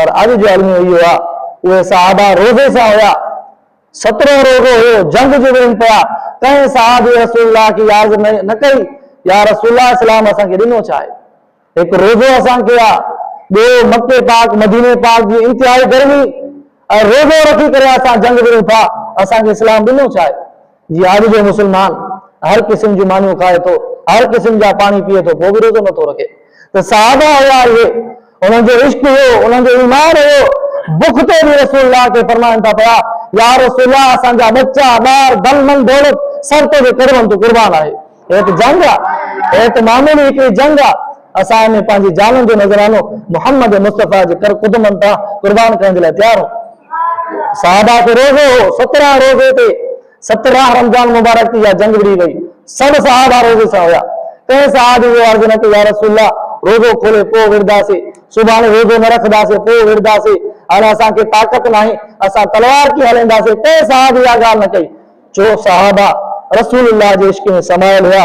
पर अज जो अलमी इहो आहे उहे सहाबा रोज़े सां हुया। 17 रोज़ो हुयो, जंग जो विड़नि पिया। कंहिं सहाबी रसूलुल्लाह की याद न कई, या रसूलुल्लाह सलाम असांखे ॾिनो छा आहे? हिकु रोज़ो असांखे आहे, ॿियो मके पाक मदीने पाक जी इंतिहाई गर्मी ऐं रोज़ो रखी करे असां जंग विड़ूं था, असांखे इस्लाम ॾिनो छा आहे? जी अॼु जो मुस्लमान हर क़िस्म जूं मानियूं खाए थो, हर क़िस्म जा पानी पीए थो, पोइ बि रोज़ो नथो रखे। त सहाबा हुया इहे, उन्हनि जो इश्क हुयो, उन्हनि जो ईमान हुयो। बुख ते बि रसूलुल्लाह खे फरमाइनि था पिया, या रसूलुल्लाह असांजा बच्चा ॿार धन मन दौलत सर ते बि करवनि तो कुर्बान आहे। हे त जंग आहे, हे त मामूली हिकिड़ी जंग आहे। असां में पंहिंजी जाननि जो नज़रानो मुहम्मद मुस्तफ़ा जे कर क़ुदमनि तां कुर्बान करण जे लाइ तयारु हो। सहाबा खे रोज़ो हो, 17 रोज़े ते 17 रमज़ान मुबारक थी या जंग विड़ी वई, सभु सहाबा रोज़े सां हुया। कंहिं सहाबी जो अर्ज़ु न कई, या रसूलुल्लाह रोज़ो खोले पोइ विरदासीं, सुभाणे रोज़ो न रखंदासीं पोइ विरदासीं, हाणे असांखे ताक़त नाहे, असां तलवार कीअं हलाईंदासीं? कंहिं सहाबी इहा ॻाल्हि न कई, छो सहाबा रसूलुल्लाह जे इश्क में समायल हुया।